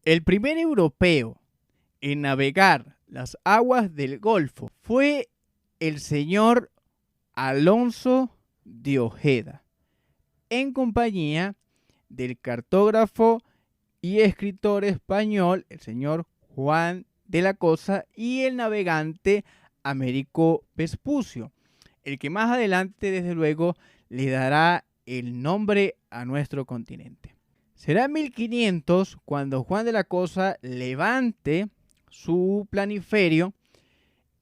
El primer europeo en navegar las aguas del Golfo fue el señor Alonso de Ojeda, en compañía del cartógrafo y escritor español, el señor Juan de la Cosa, y el navegante Américo Vespucio, el que más adelante, desde luego, le dará el nombre a nuestro continente. Será en 1500 cuando Juan de la Cosa levante su planiferio,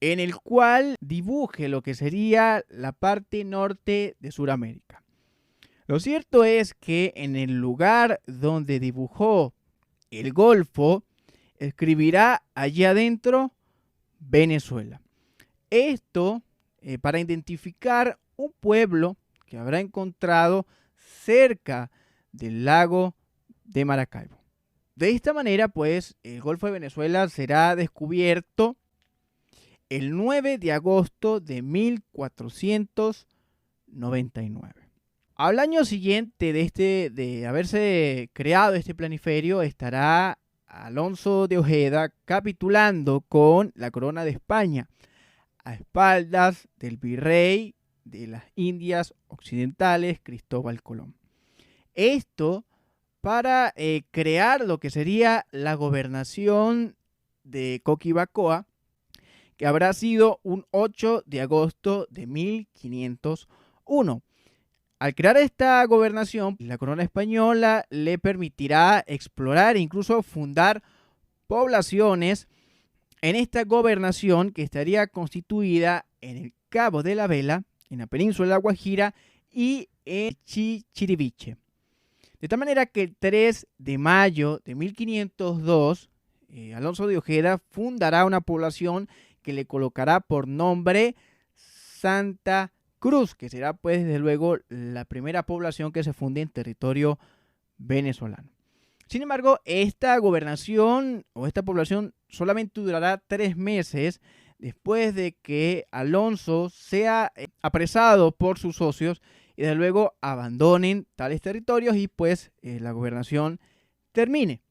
en el cual dibuje lo que sería la parte norte de Sudamérica. Lo cierto es que en el lugar donde dibujó el Golfo, escribirá allí adentro Venezuela. Esto para identificar un pueblo que habrá encontrado cerca del lago de Maracaibo. De esta manera, pues, el Golfo de Venezuela será descubierto el 9 de agosto de 1499. Al año siguiente de haberse creado este planiferio, estará Alonso de Ojeda capitulando con la corona de España a espaldas del virrey de las Indias Occidentales, Cristóbal Colón. Esto para crear lo que sería la gobernación de Coquibacoa, que habrá sido un 8 de agosto de 1501. Al crear esta gobernación, la corona española le permitirá explorar e incluso fundar poblaciones en esta gobernación, que estaría constituida en el Cabo de la Vela, en la península de La Guajira y en Chichiriviche. De tal manera que el 3 de mayo de 1502, Alonso de Ojeda fundará una población que le colocará por nombre Santa Cruz, que será pues desde luego la primera población que se funde en territorio venezolano. Sin embargo, esta gobernación o esta población solamente durará 3 meses después de que Alonso sea apresado por sus socios y desde luego abandonen tales territorios y pues la gobernación termine.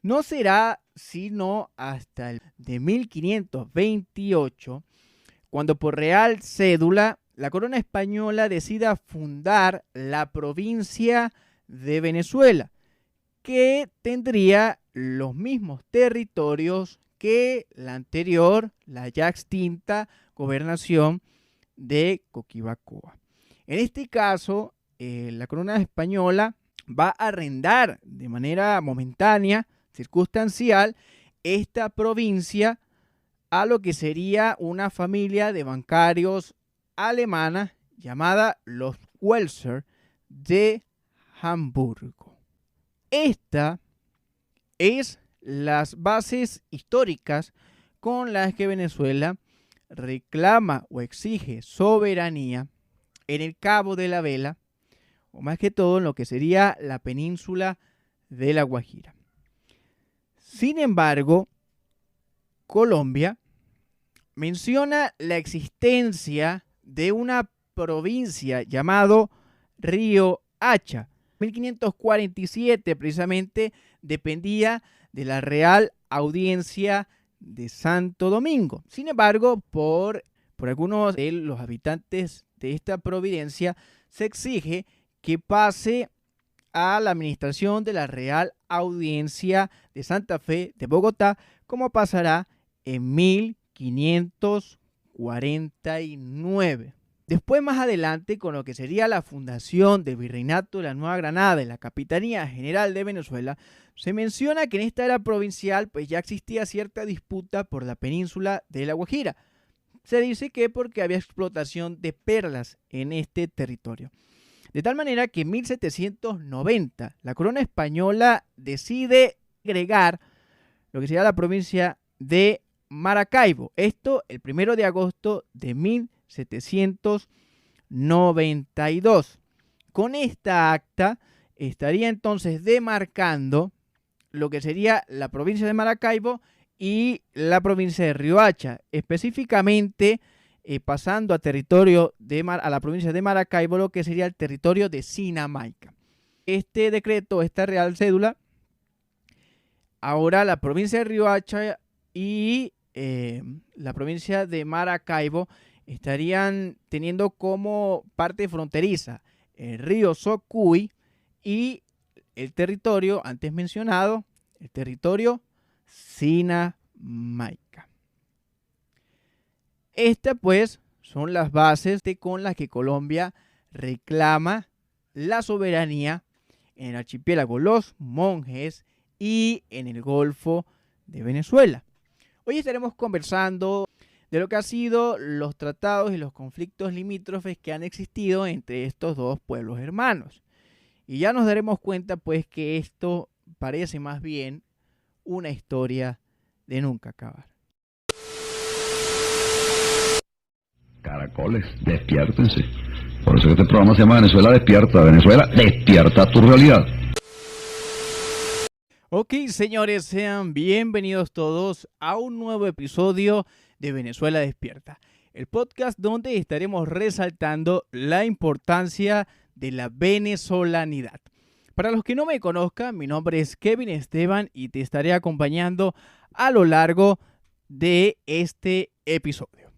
No será sino hasta el de 1528 cuando por real cédula la corona española decida fundar la provincia de Venezuela, que tendría los mismos territorios que la anterior, la ya extinta gobernación de Coquibacoa. En este caso, la corona española va a arrendar de manera momentánea, circunstancial, esta provincia a lo que sería una familia de bancarios alemana llamada los Welser de Hamburgo. Esta es las bases históricas con las que Venezuela reclama o exige soberanía en el Cabo de la Vela, o más que todo en lo que sería la península de La Guajira. Sin embargo, Colombia menciona la existencia de una provincia llamado Río Hacha. En 1547 precisamente dependía de la Real Audiencia de Santo Domingo. Sin embargo, por algunos de los habitantes de esta providencia se exige que pase a la administración de la Real Audiencia de Santa Fe de Bogotá, como pasará en 1549. Después, más adelante, con lo que sería la fundación del Virreinato de la Nueva Granada y la Capitanía General de Venezuela, se menciona que en esta era provincial pues ya existía cierta disputa por la península de La Guajira. Se dice que porque había explotación de perlas en este territorio. De tal manera que en 1790 la corona española decide agregar lo que sería la provincia de Maracaibo. Esto el 1 de agosto de 1792. Con esta acta estaría entonces demarcando lo que sería la provincia de Maracaibo y la provincia de Riohacha, específicamente pasando a a la provincia de Maracaibo, lo que sería el territorio de Sinamaica. Este decreto, esta real cédula, ahora la provincia de Riohacha y la provincia de Maracaibo estarían teniendo como parte fronteriza el río Socuy y el territorio antes mencionado, el territorio Sinamaica. Estas pues son las bases con las que Colombia reclama la soberanía en el archipiélago Los Monjes y en el Golfo de Venezuela. Hoy estaremos conversando de lo que han sido los tratados y los conflictos limítrofes que han existido entre estos dos pueblos hermanos. Y ya nos daremos cuenta pues que esto parece más bien una historia de nunca acabar. Caracoles, despiértense. Por eso que este programa se llama Venezuela Despierta. Venezuela, despierta tu realidad. Ok, señores, sean bienvenidos todos a un nuevo episodio de Venezuela Despierta, el podcast donde estaremos resaltando la importancia de la venezolanidad. Para los que no me conozcan, mi nombre es Kevin Esteban y te estaré acompañando a lo largo de este episodio.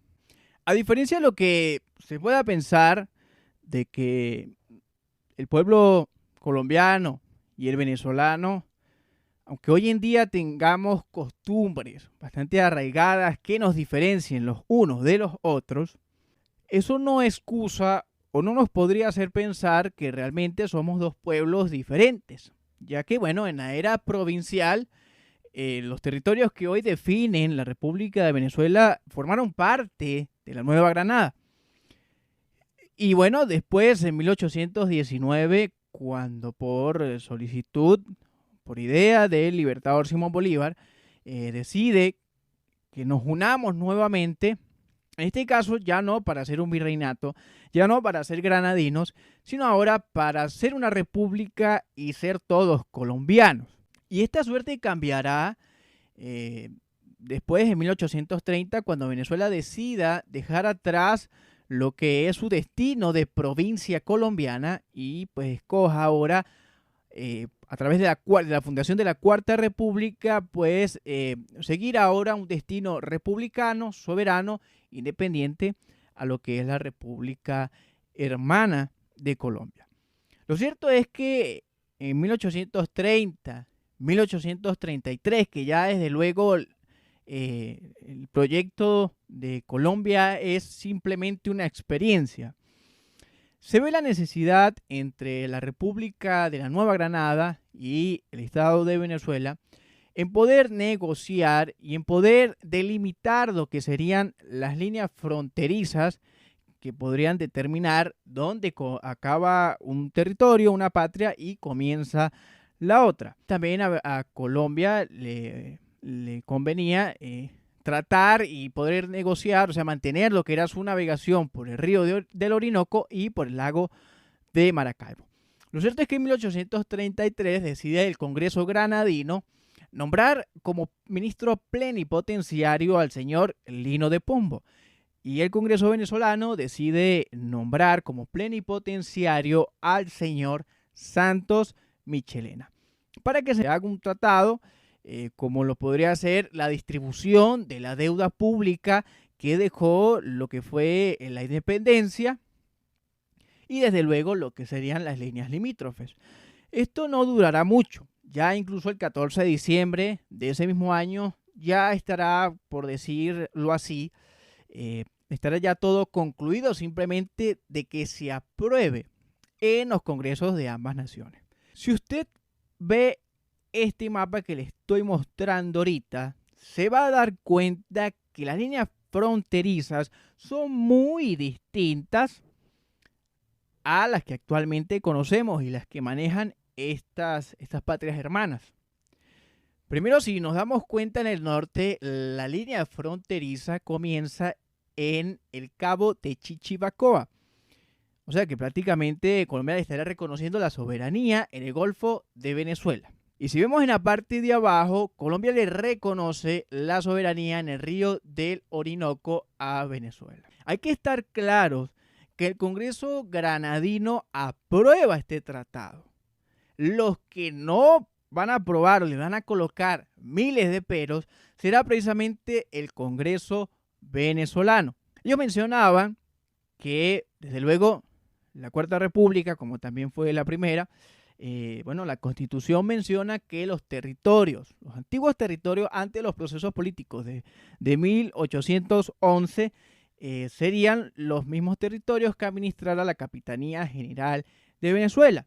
A diferencia de lo que se pueda pensar de que el pueblo colombiano y el venezolano, aunque hoy en día tengamos costumbres bastante arraigadas que nos diferencien los unos de los otros, eso no excusa o no nos podría hacer pensar que realmente somos dos pueblos diferentes, ya que, bueno, en la era provincial, los territorios que hoy definen la República de Venezuela formaron parte de la Nueva Granada. Y bueno, después, en 1819, cuando por solicitud, por idea del libertador Simón Bolívar, decide que nos unamos nuevamente, en este caso ya no para ser un virreinato, ya no para ser granadinos, sino ahora para ser una república y ser todos colombianos. Y esta suerte cambiará después, en 1830, cuando Venezuela decida dejar atrás lo que es su destino de provincia colombiana y pues escoja ahora a través de la fundación de la Cuarta República, pues seguir ahora un destino republicano, soberano, independiente a lo que es la República Hermana de Colombia. Lo cierto es que en 1830, 1833, que ya desde luego el proyecto de Colombia es simplemente una experiencia, se ve la necesidad entre la República de la Nueva Granada y el Estado de Venezuela en poder negociar y en poder delimitar lo que serían las líneas fronterizas que podrían determinar dónde acaba un territorio, una patria, y comienza la otra. También a Colombia le convenía tratar y poder negociar, o sea, mantener lo que era su navegación por el río del Orinoco y por el lago de Maracaibo. Lo cierto es que en 1833 decide el Congreso granadino nombrar como ministro plenipotenciario al señor Lino de Pombo, y el Congreso venezolano decide nombrar como plenipotenciario al señor Santos Michelena, para que se haga un tratado como lo podría ser la distribución de la deuda pública que dejó lo que fue la independencia y desde luego lo que serían las líneas limítrofes. Esto no durará mucho, ya incluso el 14 de diciembre de ese mismo año ya estará, por decirlo así, estará ya todo concluido, simplemente de que se apruebe en los congresos de ambas naciones. Si usted ve este mapa que le estoy mostrando ahorita, se va a dar cuenta que las líneas fronterizas son muy distintas a las que actualmente conocemos y las que manejan estas patrias hermanas. Primero, si nos damos cuenta, en el norte, la línea fronteriza comienza en el Cabo de Chichibacoa. O sea que prácticamente Colombia le estará reconociendo la soberanía en el Golfo de Venezuela. Y si vemos en la parte de abajo, Colombia le reconoce la soberanía en el río del Orinoco a Venezuela. Hay que estar claros que el Congreso granadino aprueba este tratado. Los que no van a aprobar o le van a colocar miles de peros será precisamente el Congreso venezolano. Ellos mencionaban que, desde luego, la Cuarta República, como también fue la primera, la Constitución menciona que los territorios, los antiguos territorios antes de los procesos políticos de 1811, serían los mismos territorios que administrara la Capitanía General de Venezuela.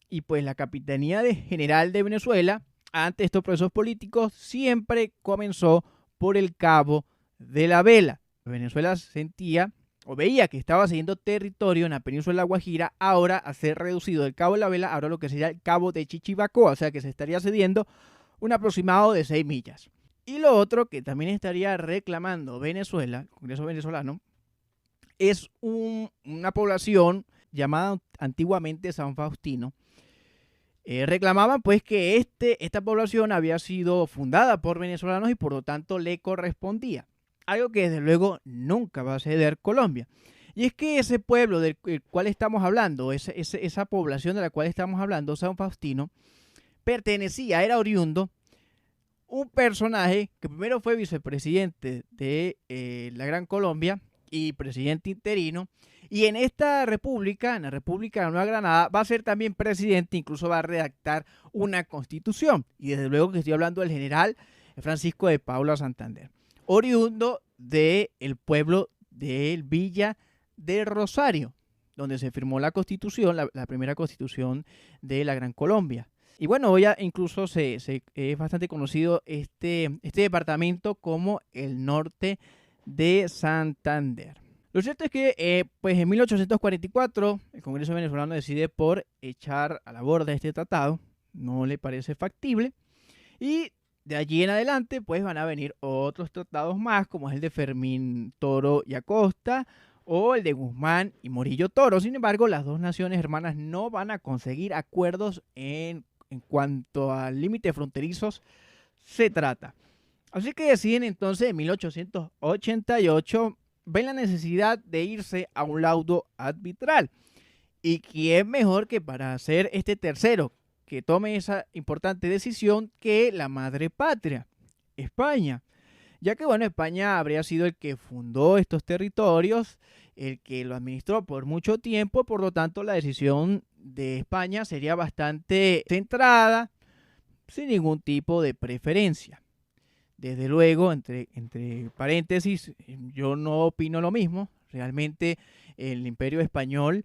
Y pues la Capitanía General de Venezuela, ante estos procesos políticos, siempre comenzó por el Cabo de la Vela. Venezuela sentía o veía que estaba cediendo territorio en la península de La Guajira, ahora a ser reducido del Cabo de la Vela, ahora lo que sería el Cabo de Chichibacoa, o sea que se estaría cediendo un aproximado de 6 millas. Y lo otro que también estaría reclamando Venezuela, el Congreso venezolano, es una población llamada antiguamente San Faustino. Reclamaban pues que esta población había sido fundada por venezolanos y por lo tanto le correspondía. Algo que desde luego nunca va a ceder Colombia. Y es que ese pueblo del cual estamos hablando, esa población de la cual estamos hablando, San Faustino, era oriundo un personaje que primero fue vicepresidente de la Gran Colombia y presidente interino, y en esta república, en la República de la Nueva Granada, va a ser también presidente, incluso va a redactar una constitución. Y desde luego que estoy hablando del general Francisco de Paula Santander, oriundo del pueblo de Villa de Rosario, donde se firmó la constitución, la primera constitución de la Gran Colombia. Y bueno, hoy incluso es bastante conocido este departamento como el norte de Santander. Lo cierto es que pues en 1844 el Congreso venezolano decide por echar a la borda este tratado, no le parece factible, y de allí en adelante pues van a venir otros tratados más, como es el de Fermín Toro y Acosta o el de Guzmán y Morillo Toro. Sin embargo, las dos naciones hermanas no van a conseguir acuerdos en cuanto a límites fronterizos se trata. Así que deciden entonces en 1888 ven la necesidad de irse a un laudo arbitral. ¿Y quién mejor que para hacer este tercero que tome esa importante decisión que la madre patria, España? Ya que bueno, España habría sido el que fundó estos territorios, el que lo administró por mucho tiempo, por lo tanto la decisión de España sería bastante centrada, sin ningún tipo de preferencia. Desde luego, entre paréntesis, yo no opino lo mismo. Realmente el Imperio Español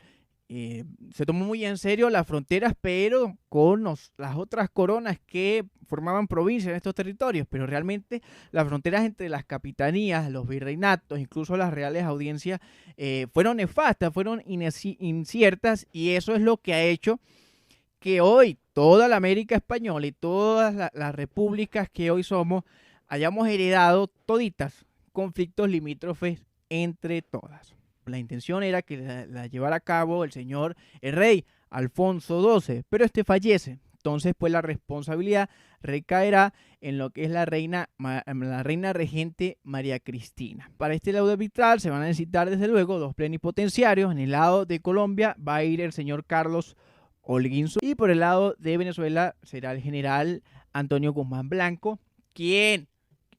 se tomó muy en serio las fronteras, pero con las otras coronas que formaban provincias en estos territorios. Pero realmente las fronteras entre las capitanías, los virreinatos, incluso las reales audiencias, fueron nefastas, fueron inciertas, y eso es lo que ha hecho que hoy toda la América española y todas las repúblicas que hoy somos hayamos heredado toditas conflictos limítrofes entre todas. La intención era que la llevara a cabo el rey Alfonso XII, pero este fallece. Entonces, pues la responsabilidad recaerá en lo que es la reina regente María Cristina. Para este laudo arbitral se van a necesitar desde luego dos plenipotenciarios. En el lado de Colombia va a ir el señor Carlos Holguín y por el lado de Venezuela será el general Antonio Guzmán Blanco, quien,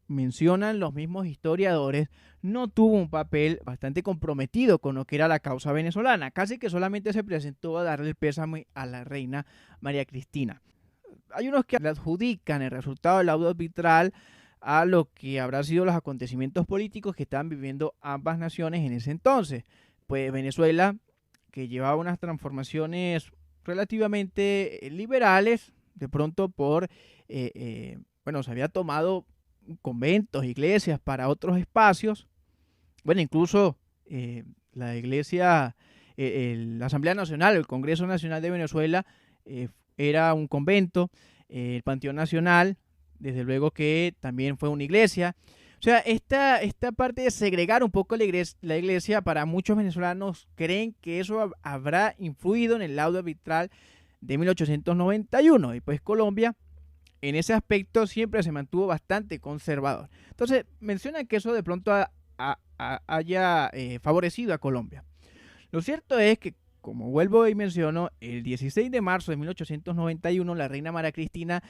mencionan los mismos historiadores, no tuvo un papel bastante comprometido con lo que era la causa venezolana. Casi que solamente se presentó a darle el pésame a la reina María Cristina. Hay unos que le adjudican el resultado del laudo arbitral a lo que habrán sido los acontecimientos políticos que estaban viviendo ambas naciones en ese entonces. Pues Venezuela, que llevaba unas transformaciones relativamente liberales, de pronto se había tomado conventos, iglesias para otros espacios. Bueno, incluso la iglesia, la Asamblea Nacional, el Congreso Nacional de Venezuela era un convento, el Panteón Nacional, desde luego que también fue una iglesia. O sea, esta parte de segregar un poco la iglesia, para muchos venezolanos creen que eso habrá influido en el laudo arbitral de 1891, y pues Colombia en ese aspecto siempre se mantuvo bastante conservador. Entonces mencionan que eso de pronto haya favorecido a Colombia. Lo cierto es que como vuelvo y menciono, el 16 de marzo de 1891 la reina María Cristina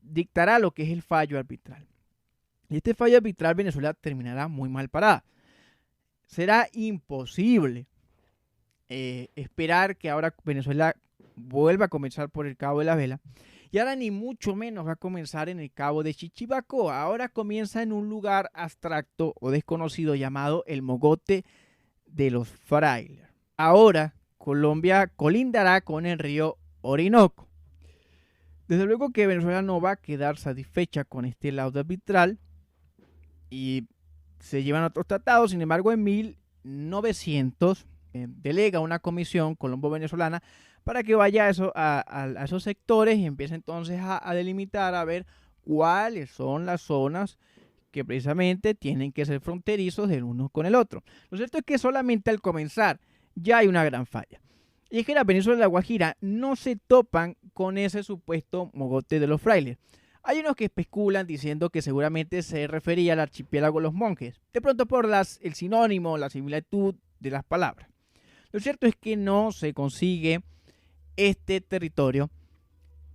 dictará lo que es el fallo arbitral. Y este fallo arbitral Venezuela terminará muy mal parada. Será imposible esperar que ahora Venezuela vuelva a comenzar por el Cabo de la Vela. Y ahora ni mucho menos va a comenzar en el Cabo de Chichibacoa. Ahora comienza en un lugar abstracto o desconocido llamado el Mogote de los Frailes. Ahora Colombia colindará con el río Orinoco. Desde luego que Venezuela no va a quedar satisfecha con este laudo arbitral y se llevan otros tratados. Sin embargo, en 1900 delega una comisión colombo-venezolana para que vaya a esos sectores y empiece entonces a delimitar, a ver cuáles son las zonas que precisamente tienen que ser fronterizos del uno con el otro. Lo cierto es que solamente al comenzar ya hay una gran falla. Y es que la península de La Guajira no se topan con ese supuesto mogote de los frailes. Hay unos que especulan diciendo que seguramente se refería al archipiélago de los monjes, de pronto por el sinónimo, la similitud de las palabras. Lo cierto es que no se consigue este territorio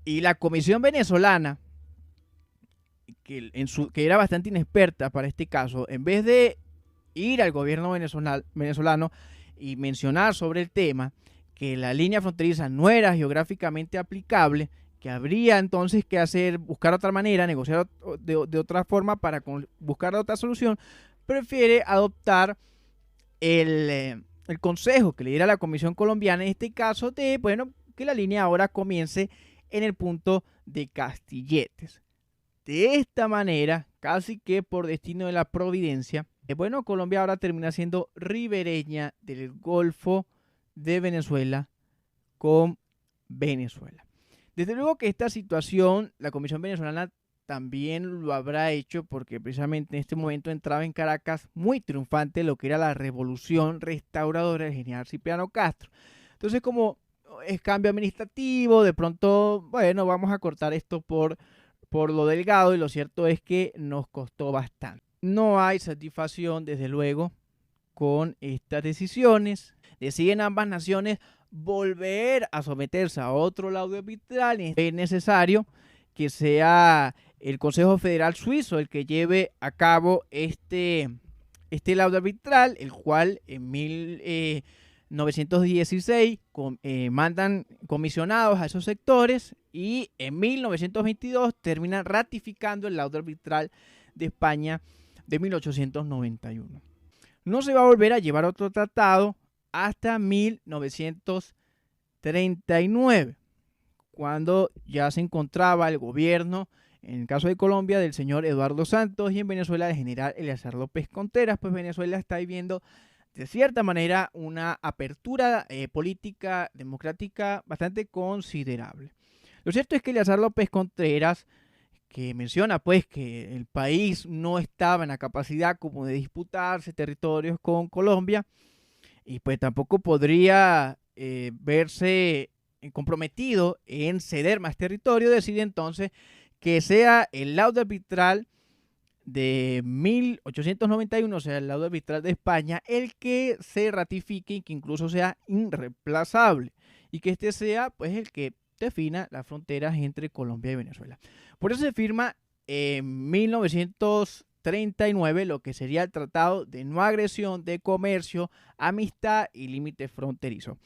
y la Comisión venezolana, que era bastante inexperta para este caso, en vez de ir al gobierno venezolano y mencionar sobre el tema, que la línea fronteriza no era geográficamente aplicable, que habría entonces que buscar otra manera, negociar de otra forma para buscar otra solución, prefiere adoptar el consejo que le diera la Comisión colombiana, en este caso de, bueno, que la línea ahora comience en el punto de Castilletes. De esta manera, casi que por destino de la providencia, bueno, Colombia ahora termina siendo ribereña del Golfo de Venezuela con Venezuela. Desde luego que esta situación, la Comisión venezolana también lo habrá hecho porque precisamente en este momento entraba en Caracas muy triunfante lo que era la revolución restauradora del general Cipriano Castro. Entonces, como es cambio administrativo, de pronto, bueno, vamos a cortar esto por lo delgado, y lo cierto es que nos costó bastante. No hay satisfacción, desde luego, con estas decisiones. Deciden ambas naciones volver a someterse a otro laudo arbitral. Es necesario que sea el Consejo Federal Suizo el que lleve a cabo este laudo arbitral, el cual en 1916 mandan comisionados a esos sectores y en 1922 terminan ratificando el laudo arbitral de España de 1891. No se va a volver a llevar otro tratado hasta 1939, cuando ya se encontraba el gobierno, en el caso de Colombia, del señor Eduardo Santos, y en Venezuela del general Eleazar López Contreras. Pues Venezuela está viviendo de cierta manera una apertura política democrática bastante considerable. Lo cierto es que Eleazar López Contreras, que menciona pues que el país no estaba en la capacidad como de disputarse territorios con Colombia, y pues tampoco podría verse comprometido en ceder más territorio, decide entonces que sea el laudo arbitral de 1891, o sea, el laudo arbitral de España, el que se ratifique y que incluso sea irreemplazable, y que este sea pues el que defina las fronteras entre Colombia y Venezuela. Por eso se firma en 1939 lo que sería el Tratado de No Agresión, de Comercio, Amistad y Límite Fronterizo.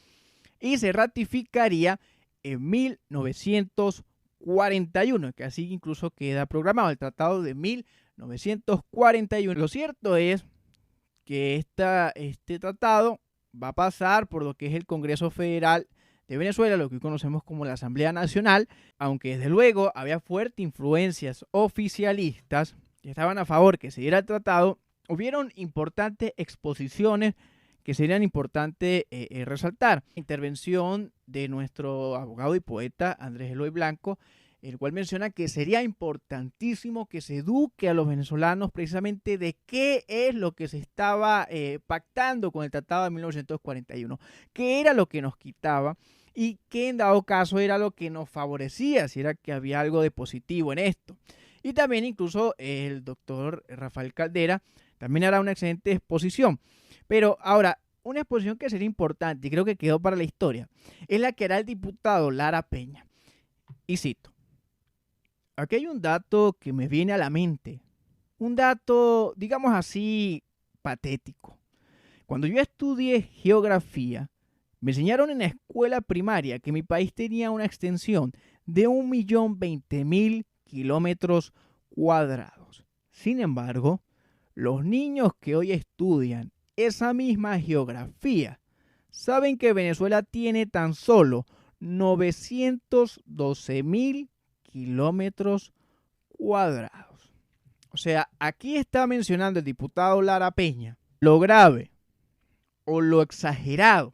Y se ratificaría en 1941, que así incluso queda programado, el Tratado de 1941. Lo cierto es que este tratado va a pasar por lo que es el Congreso Federal de Venezuela, lo que hoy conocemos como la Asamblea Nacional, aunque desde luego había fuertes influencias oficialistas que estaban a favor que se diera el tratado. Hubieron importantes exposiciones que serían importantes resaltar. Intervención de nuestro abogado y poeta Andrés Eloy Blanco, el cual menciona que sería importantísimo que se eduque a los venezolanos precisamente de qué es lo que se estaba pactando con el Tratado de 1941, qué era lo que nos quitaba y qué en dado caso era lo que nos favorecía, si era que había algo de positivo en esto. Y también incluso el doctor Rafael Caldera también hará una excelente exposición. Pero ahora, una exposición que sería importante y creo que quedó para la historia, es la que hará el diputado Lara Peña. Y cito, aquí hay un dato que me viene a la mente, un dato, digamos así, patético. Cuando yo estudié geografía, me enseñaron en la escuela primaria que mi país tenía una extensión de 1.020.000 kilómetros cuadrados. Sin embargo, los niños que hoy estudian esa misma geografía saben que Venezuela tiene tan solo 912.000 kilómetros cuadrados. O sea, aquí está mencionando el diputado Lara Peña lo grave o lo exagerado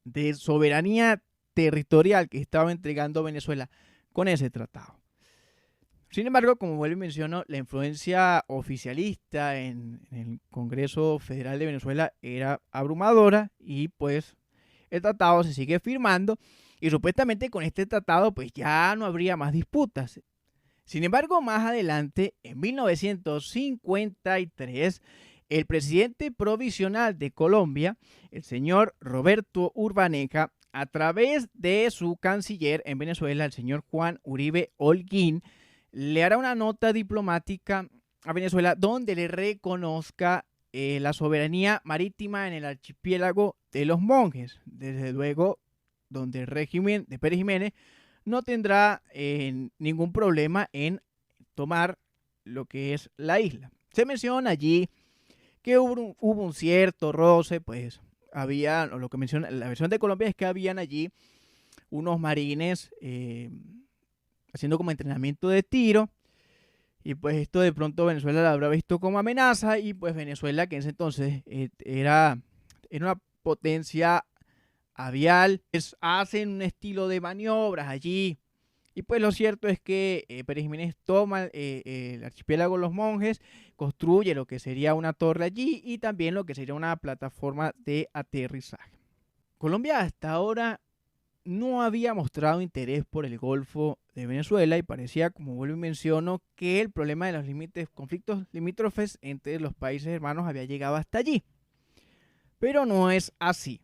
de soberanía territorial que estaba entregando Venezuela con ese tratado. Sin embargo, como vuelvo y menciono, la influencia oficialista en el Congreso Federal de Venezuela era abrumadora y pues el tratado se sigue firmando y supuestamente con este tratado pues ya no habría más disputas. Sin embargo, más adelante, en 1953, el presidente provisional de Colombia, el señor Roberto Urbaneja, a través de su canciller en Venezuela, el señor Juan Uribe Holguín, le hará una nota diplomática a Venezuela donde le reconozca la soberanía marítima en el archipiélago de los Monjes. Desde luego, donde el régimen de Pérez Jiménez no tendrá ningún problema en tomar lo que es la isla. Se menciona allí que hubo un cierto roce, pues había, o lo que menciona la versión de Colombia es que habían allí unos marines haciendo como entrenamiento de tiro, y pues esto de pronto Venezuela lo habrá visto como amenaza, y pues Venezuela, que en ese entonces era una potencia avial, hacen un estilo de maniobras allí. Y pues lo cierto es que Pérez Jiménez toma el archipiélago Los Monjes, construye lo que sería una torre allí y también lo que sería una plataforma de aterrizaje. Colombia hasta ahora no había mostrado interés por el Golfo de Venezuela y parecía, como vuelvo y menciono, que el problema de los conflictos limítrofes entre los países hermanos había llegado hasta allí. Pero no es así.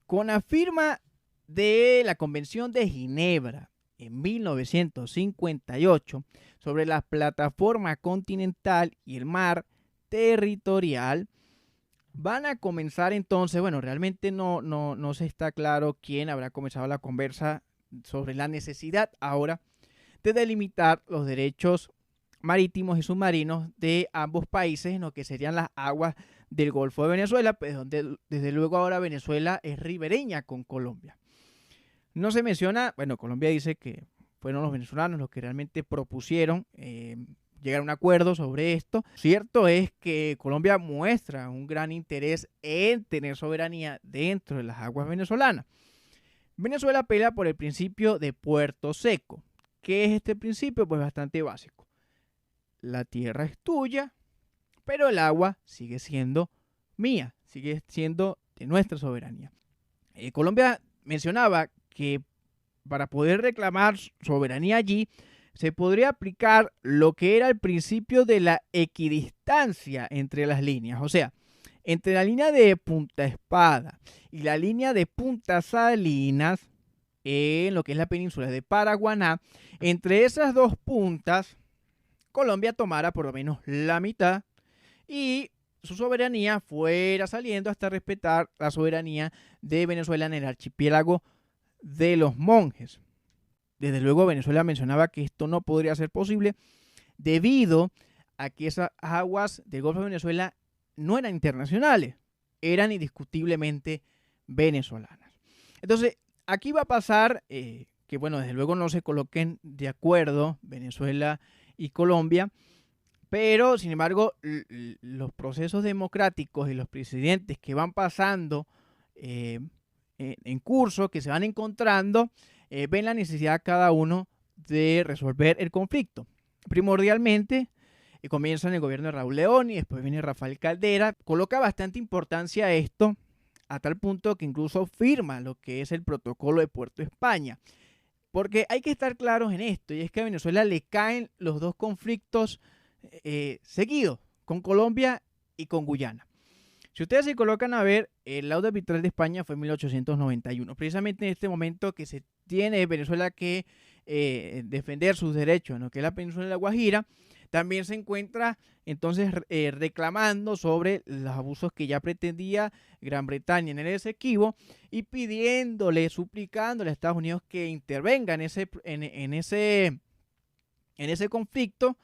Con la firma de la Convención de Ginebra en 1958 sobre la plataforma continental y el mar territorial, van a comenzar entonces, bueno, realmente no se está claro quién habrá comenzado la conversa sobre la necesidad ahora de delimitar los derechos marítimos y submarinos de ambos países en lo que serían las aguas del Golfo de Venezuela, pues donde desde luego ahora Venezuela es ribereña con Colombia. No se menciona, bueno, Colombia dice que fueron los venezolanos los que realmente propusieron llegar a un acuerdo sobre esto. Cierto es que Colombia muestra un gran interés en tener soberanía dentro de las aguas venezolanas. Venezuela apela por el principio de Puerto Seco. ¿Qué es este principio? Pues bastante básico. La tierra es tuya, pero el agua sigue siendo mía, sigue siendo de nuestra soberanía. Colombia mencionaba que para poder reclamar soberanía allí, se podría aplicar lo que era el principio de la equidistancia entre las líneas. O sea, entre la línea de Punta Espada y la línea de Punta Salinas, en lo que es la península de Paraguaná, entre esas dos puntas, Colombia tomara por lo menos la mitad y su soberanía fuera saliendo hasta respetar la soberanía de Venezuela en el archipiélago de los Monjes. Desde luego Venezuela mencionaba que esto no podría ser posible debido a que esas aguas del Golfo de Venezuela no eran internacionales, eran indiscutiblemente venezolanas. Entonces, aquí va a pasar que, bueno, desde luego no se coloquen de acuerdo Venezuela y Colombia, pero, sin embargo, los procesos democráticos y los presidentes que van pasando en curso, que se van encontrando, ven la necesidad cada uno de resolver el conflicto. Primordialmente, comienza en el gobierno de Raúl León y después viene Rafael Caldera. Coloca bastante importancia a esto, a tal punto que incluso firma lo que es el protocolo de Puerto España. Porque hay que estar claros en esto, y es que a Venezuela le caen los dos conflictos seguidos, con Colombia y con Guyana. Si ustedes se colocan a ver, el laudo arbitral de España fue en 1891, precisamente en este momento que se tiene Venezuela que defender sus derechos en lo que es la península de La Guajira. También se encuentra entonces reclamando sobre los abusos que ya pretendía Gran Bretaña en el Esequibo y pidiéndole, suplicándole a Estados Unidos que intervenga en ese conflicto,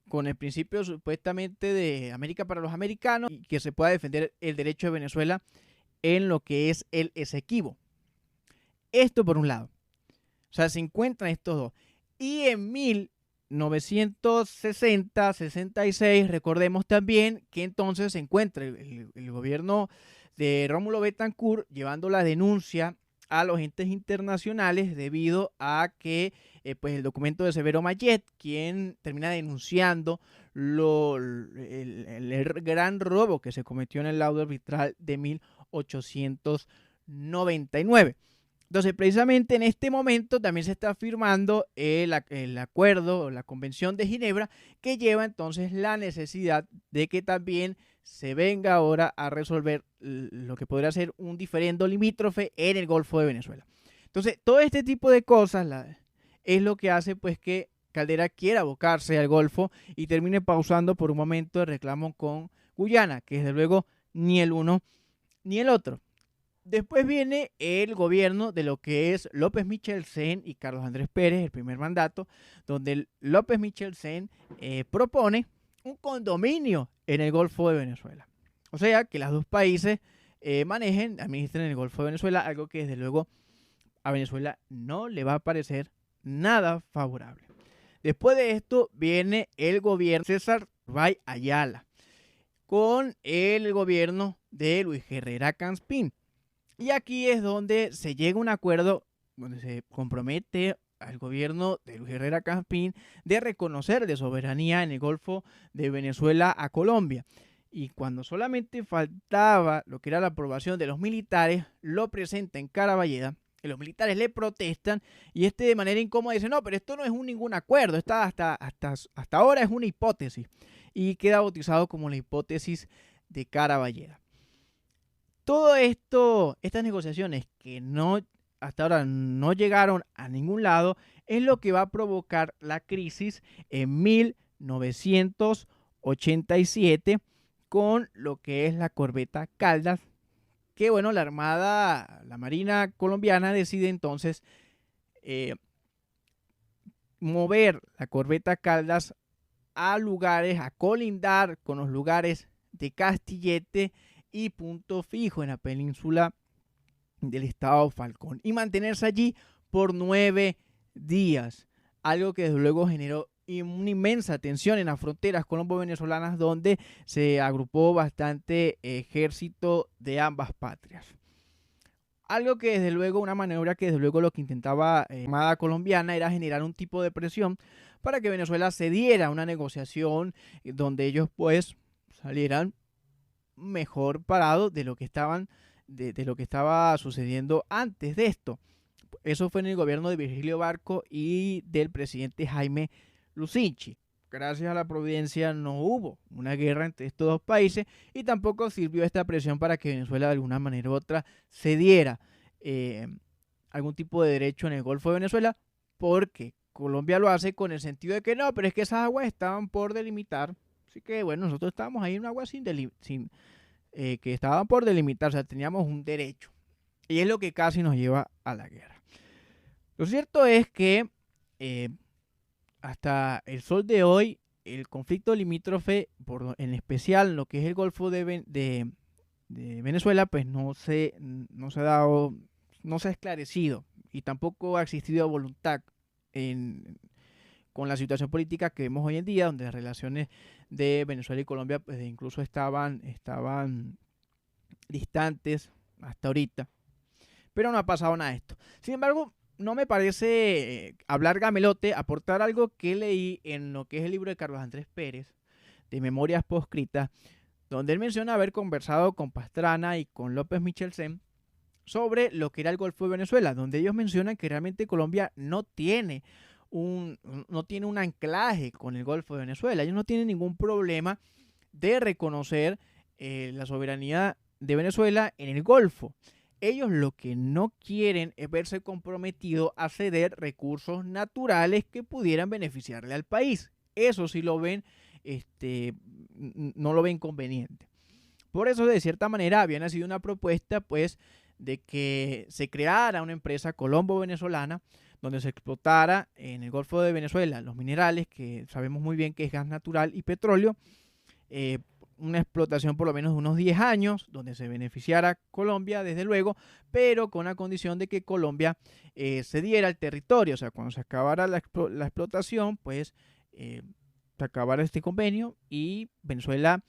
con el principio supuestamente de América para los americanos, y que se pueda defender el derecho de Venezuela en lo que es el Esequibo. Esto por un lado. O sea, se encuentran estos dos. Y en 1960-66, recordemos también que entonces se encuentra el gobierno de Rómulo Betancourt llevando la denuncia a los entes internacionales debido a que pues el documento de Severo Mayet, quien termina denunciando el gran robo que se cometió en el laudo arbitral de 1899. Entonces, precisamente en este momento también se está firmando el acuerdo, la Convención de Ginebra, que lleva entonces la necesidad de que también se venga ahora a resolver lo que podría ser un diferendo limítrofe en el Golfo de Venezuela. Entonces, todo este tipo de cosas es lo que hace pues que Caldera quiera abocarse al Golfo y termine pausando por un momento el reclamo con Guyana, que desde luego ni el uno ni el otro. Después viene el gobierno de lo que es López Michelsen y Carlos Andrés Pérez, el primer mandato, donde López Michelsen propone un condominio en el Golfo de Venezuela. O sea, que los dos países administren el Golfo de Venezuela, algo que desde luego a Venezuela no le va a parecer nada favorable. Después de esto viene el gobierno de César Bay Ayala con el gobierno de Luis Herrera Campín. Y aquí es donde se llega a un acuerdo donde se compromete al gobierno de Luis Herrera Campín de reconocer de soberanía en el Golfo de Venezuela a Colombia. Y cuando solamente faltaba lo que era la aprobación de los militares, lo presenta en Caraballeda, y los militares le protestan, y de manera incómoda dice, no, pero esto no es ningún acuerdo, hasta ahora es una hipótesis, y queda bautizado como la hipótesis de Caraballeda. Todo esto, estas negociaciones que hasta ahora no llegaron a ningún lado, es lo que va a provocar la crisis en 1987 con lo que es la corbeta Caldas, que bueno, la Marina colombiana decide entonces mover la corbeta Caldas a colindar con los lugares de Castillete y Punto Fijo en la península del estado Falcón y mantenerse allí por 9 días, algo que desde luego generó una inmensa tensión en las fronteras colombo-venezolanas, donde se agrupó bastante ejército de ambas patrias. Algo que desde luego, una maniobra que desde luego lo que intentaba la Armada colombiana era generar un tipo de presión para que Venezuela cediera a una negociación donde ellos pues salieran mejor parados de lo que de lo que estaba sucediendo antes de esto. Eso fue en el gobierno de Virgilio Barco y del presidente Jaime Lucinchi. Gracias a la providencia no hubo una guerra entre estos dos países y tampoco sirvió esta presión para que Venezuela de alguna manera u otra cediera algún tipo de derecho en el Golfo de Venezuela, porque Colombia lo hace con el sentido de que no, pero es que esas aguas estaban por delimitar. Así que bueno, nosotros estábamos ahí en un agua que estaban por delimitar, o sea, teníamos un derecho. Y es lo que casi nos lleva a la guerra. Lo cierto es que hasta el sol de hoy, el conflicto limítrofe, en especial lo que es el Golfo de Venezuela, pues no se ha esclarecido y tampoco ha existido voluntad con la situación política que vemos hoy en día, donde las relaciones de Venezuela y Colombia pues incluso estaban distantes hasta ahorita. Pero no ha pasado nada de esto. Sin embargo, no me parece hablar gamelote, aportar algo que leí en lo que es el libro de Carlos Andrés Pérez, de Memorias Poscritas, donde él menciona haber conversado con Pastrana y con López Michelsen sobre lo que era el Golfo de Venezuela, donde ellos mencionan que realmente Colombia no tiene un anclaje con el Golfo de Venezuela. Ellos no tienen ningún problema de reconocer la soberanía de Venezuela en el Golfo. Ellos lo que no quieren es verse comprometidos a ceder recursos naturales que pudieran beneficiarle al país. Eso sí lo ven, no lo ven conveniente. Por eso, de cierta manera, había nacido una propuesta, pues, de que se creara una empresa colombo-venezolana donde se explotara en el Golfo de Venezuela los minerales, que sabemos muy bien que es gas natural y petróleo, una explotación por lo menos de unos 10 años, donde se beneficiara Colombia, desde luego, pero con la condición de que Colombia cediera el territorio. O sea, cuando se acabara la explotación, pues se acabara este convenio y Venezuela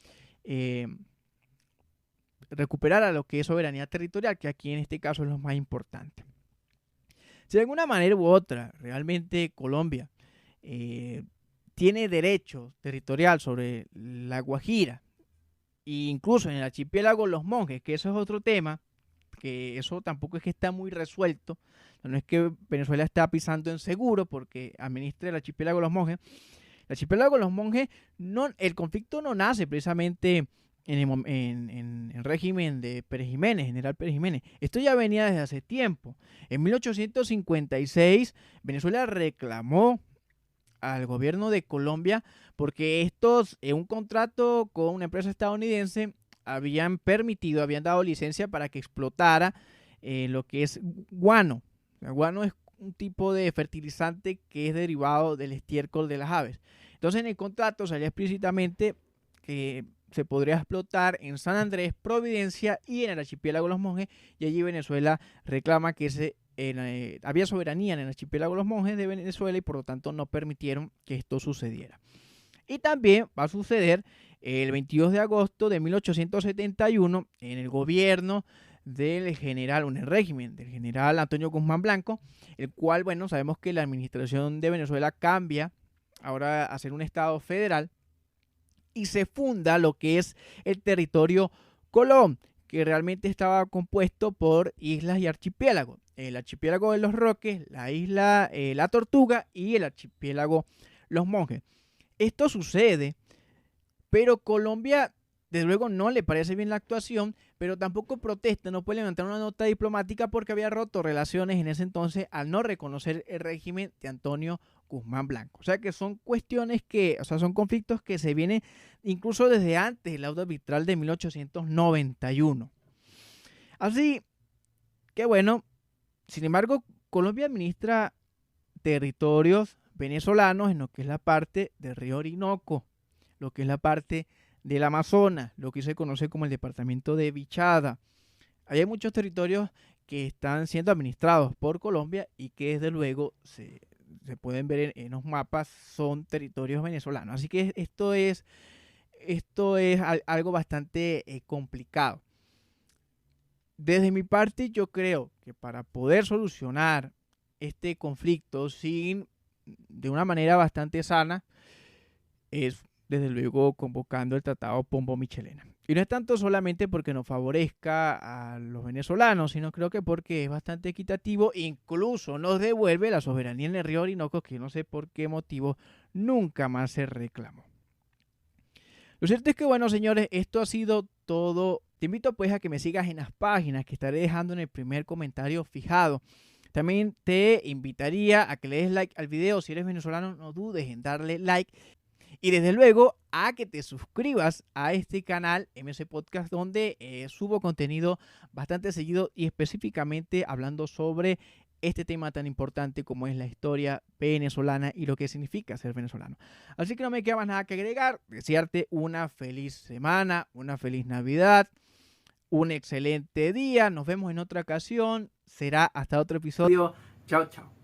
recuperara lo que es soberanía territorial, que aquí en este caso es lo más importante. Si de alguna manera u otra realmente Colombia tiene derecho territorial sobre la Guajira, e incluso en el archipiélago Los Monjes, que eso es otro tema, que eso tampoco es que está muy resuelto, no es que Venezuela está pisando en seguro porque administra el archipiélago Los Monjes. El archipiélago Los Monjes, el conflicto no nace precisamente en el régimen de Pérez Jiménez, general Pérez Jiménez. Esto ya venía desde hace tiempo. En 1856 Venezuela reclamó al gobierno de Colombia porque estos, en un contrato con una empresa estadounidense, habían dado licencia para que explotara lo que es guano. El guano es un tipo de fertilizante que es derivado del estiércol de las aves. Entonces en el contrato salía explícitamente que se podría explotar en San Andrés, Providencia y en el archipiélago Los Monjes, y allí Venezuela reclama que había soberanía en el archipiélago Los Monjes de Venezuela y por lo tanto no permitieron que esto sucediera. Y también va a suceder el 22 de agosto de 1871 en el gobierno del general, en el régimen del general Antonio Guzmán Blanco, el cual, bueno, sabemos que la administración de Venezuela cambia ahora a ser un estado federal y se funda lo que es el territorio Colón, que realmente estaba compuesto por islas y archipiélagos. El archipiélago de Los Roques, la isla La Tortuga y el archipiélago Los Monjes. Esto sucede, pero Colombia, desde luego, no le parece bien la actuación, pero tampoco protesta, no puede levantar una nota diplomática porque había roto relaciones en ese entonces al no reconocer el régimen de Antonio Guzmán Blanco. O sea que son cuestiones son conflictos que se vienen incluso desde antes del laudo arbitral de 1891. Así que bueno, sin embargo, Colombia administra territorios venezolanos en lo que es la parte del río Orinoco, lo que es la parte del Amazonas, lo que se conoce como el departamento de Vichada. Hay muchos territorios que están siendo administrados por Colombia y que desde luego se pueden ver en los mapas, son territorios venezolanos. Así que esto es algo bastante complicado. Desde mi parte, yo creo que para poder solucionar este conflicto de una manera bastante sana, es desde luego convocando el Tratado Pombo-Michelena. Y no es tanto solamente porque nos favorezca a los venezolanos, sino creo que porque es bastante equitativo, incluso nos devuelve la soberanía en el río Orinoco, que no sé por qué motivo nunca más se reclamó. Lo cierto es que, bueno, señores, esto ha sido todo. Te invito pues a que me sigas en las páginas que estaré dejando en el primer comentario fijado. También te invitaría a que le des like al video. Si eres venezolano, no dudes en darle like. Y desde luego a que te suscribas a este canal MC Podcast, donde subo contenido bastante seguido y específicamente hablando sobre este tema tan importante como es la historia venezolana y lo que significa ser venezolano. Así que no me queda más nada que agregar. Desearte una feliz semana, una feliz Navidad, un excelente día. Nos vemos en otra ocasión. Será hasta otro episodio. Chao, chao.